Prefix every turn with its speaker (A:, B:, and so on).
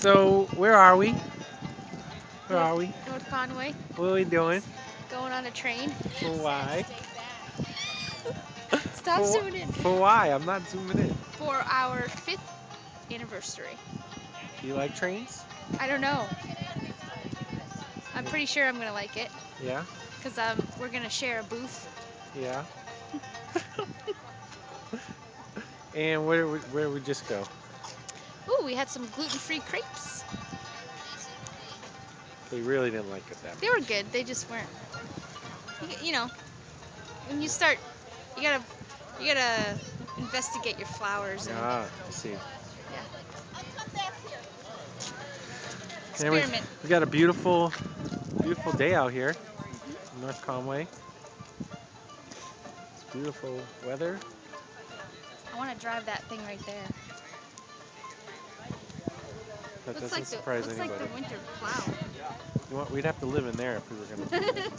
A: So, where are we? Where
B: North,
A: are we?
B: North Conway,
A: What are we doing?
B: going on a train.
A: For why?
B: Stop zooming in.
A: For why? I'm not zooming in.
B: For our 5th anniversary.
A: Do you like trains?
B: I don't know. I'm pretty sure I'm gonna like it
A: Yeah?
B: because we're gonna share a booth.
A: Yeah. And where we just go?
B: Ooh, we had some gluten-free crepes.
A: They really didn't like it that
B: They were
A: much.
B: good. They just weren't. You know, when you start, you gotta you gotta investigate your flowers and
A: Ah, I see.
B: yeah,
A: And
B: experiment.
A: we got a beautiful day out here
B: Hmm.
A: in North Conway. It's beautiful weather.
B: I want to drive that thing right there.
A: That
B: Looks
A: doesn't
B: like the
A: surprise
B: looks like the
A: anybody.
B: winter plow.
A: We'd have to live in there if we were gonna do that.